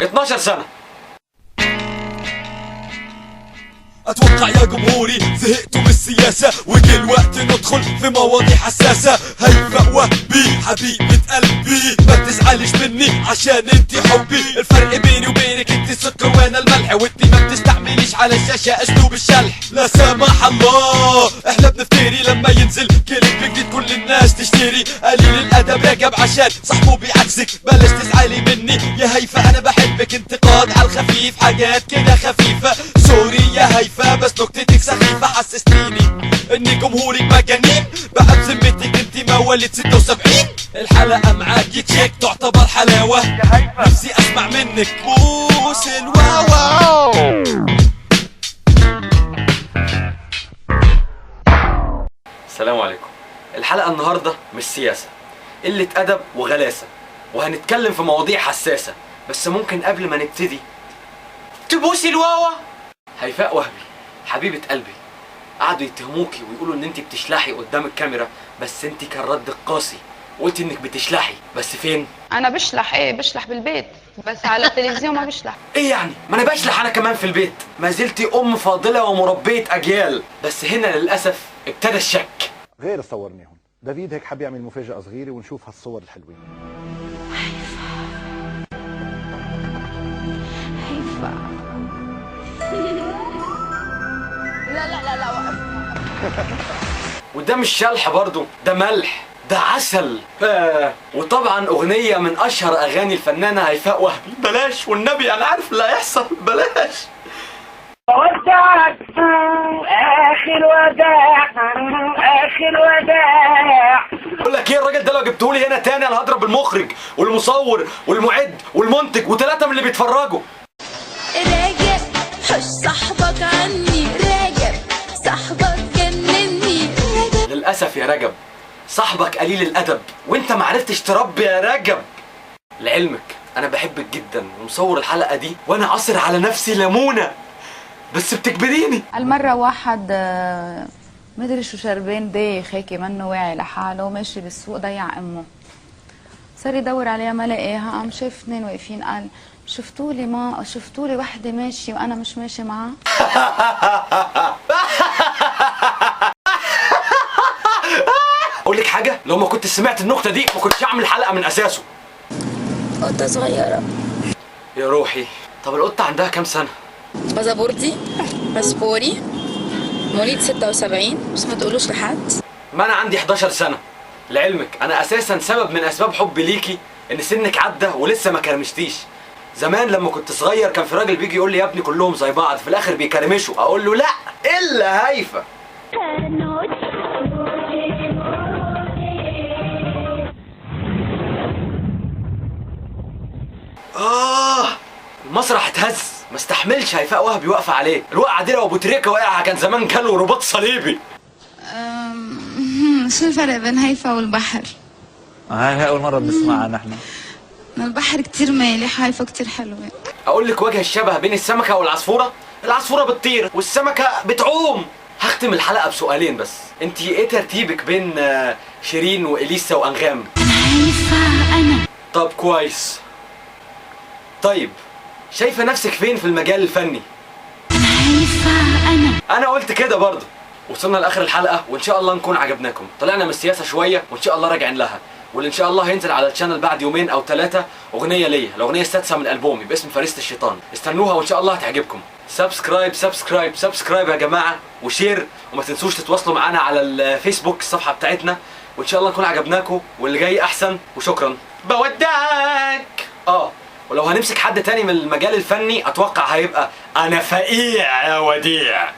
12 سنة. اتوقع يا جمهوري زهقتوا من السياسة وجه الوقت ندخل في مواضيع حساسة. هيفاء وهبي حبيبة قلبي ما تزعلش مني عشان انتي حبي. الفرق بيني وبينك انتي السكر وانا الملح، وانتي ما بتستعمليش على الشاشة اسلوب الشلح. لا سمح الله احنا بنفتري لما ينزل كليب جديد كل الناس تشتري. قليل الادب رجب عشان صاحبه بيعكسك، بلاش تزعلي مني يا هيفاء انا بحبك. انتقاد على الخفيف حاجات كده خفيفة، سوري يا هيفاء بس نكتتك سخيفة. حسستيني ان جمهورك مجانين بقى بذمتك انتي مواليد 76. الحلقة معاكي تشيك تعتبر حلاوة، نفسي اسمع منك بوس الواوا. السلام عليكم. الحلقة النهاردة مش سياسة، قلة أدب وغلاسة، وهنتكلم في مواضيع حساسة. بس ممكن قبل ما نبتدي تبوسي الواوا. هيفاء وهبي حبيبة قلبي، قعدوا يتهموكي ويقولوا ان انت بتشلحي قدام الكاميرا، بس انت كان ردك قاسي وقلت انك بتشلحي. بس فين؟ انا بشلح، ايه بشلح بالبيت، بس على التلفزيون ما بشلح. ايه يعني؟ ما انا بشلح انا كمان في البيت. ما زلتي ام فاضلة ومربية اجيال، بس هنا للاسف ابتدى الشك. غير صورناهم دافيد هيك حاب يعمل مفاجأة صغيرة ونشوف هالصور الحلوين. هيفاء لا وقف. وده مش شلح برضو، ده ملح، ده عسل. وطبعا اغنية من اشهر اغاني الفنانة هيفاء وهبي. بلاش والنبي، انا عارف اللي هيحصل، بلاش. ودعك اخر وداع اخر وداع. بقول لك ايه، الراجل ده لو جبتهولي هنا تاني انا هضرب المخرج والمصور والمعد والمنتج وثلاثة من اللي بيتفرجوا. راجع حش صاحبك عني، راجع صاحبك جنني. للاسف يا رجب صاحبك قليل الادب وانت معرفتش تربي يا رجب. لعلمك انا بحبك جدا ومصور الحلقة دي وانا عصر على نفسي ليمونة، بس بتكبريني. المرة واحد مدري شو شربان دايخ هيك منه واعي لحاله وماشي بالسوق ضيع امه. صار يدور عليها ما لقاها، قام شاف اثنين واقفين قال شفتولي وحده ماشي وانا مش ماشي معاه. اقول لك حاجه، لو ما كنت سمعت النكته دي ما كنتش اعمل حلقه من اساسه. قطة صغيرة يا روحي. طب القطه عندها كام سنه؟ باسبورتي باسبوري مواليد 76، بس ما تقولوش لحد. ما انا عندي 11 سنه. لعلمك انا اساسا سبب من اسباب حبي ليكي ان سنك عدى ولسه ما كرمشتيش. زمان لما كنت صغير كان في راجل بيجي يقول لي يا ابني كلهم زي بعض، في الاخر بيكرمشوا. اقول له لا الا هيفا. المسرح اتهز، ما استحملش هيفاء وهبي واقفه عليه. الوقعه دي لو ابو تريكه وقعها كان زمان جاله رباط صليبي. شو الفرق بين هيفا والبحر؟ هاي أول مرة بنسمعها نحن. البحر كتير مالح، هيفا كتير حلوة. اقول لك وجه الشبه بين السمكه والعصفوره، العصفوره بتطير والسمكه بتعوم. هختم الحلقه بسؤالين بس. انت ايه ترتيبك بين شيرين واليسا وانغام؟ هيفا انا. طب كويس. طيب شايفه نفسك فين في المجال الفني؟ هيفا انا قلت كده برضه. وصلنا لاخر الحلقه وان شاء الله نكون عجبناكم. طلعنا من السياسه شويه وان شاء الله راجعين لها، واللي ان شاء الله هينزل على الشانل بعد يومين او 3 اغنيه ليا، الاغنيه السادسه من البومي باسم فريسة الشيطان. استنوها وان شاء الله هتعجبكم. سبسكرايب يا جماعه وشير، وما تنسوش تتواصلوا معانا على الفيسبوك الصفحه بتاعتنا، وان شاء الله نكون عجبناكم واللي جاي احسن. وشكرا، بودعك. ولو هنمسك حد تاني من المجال الفني اتوقع هيبقى انا فقيع يا وديع.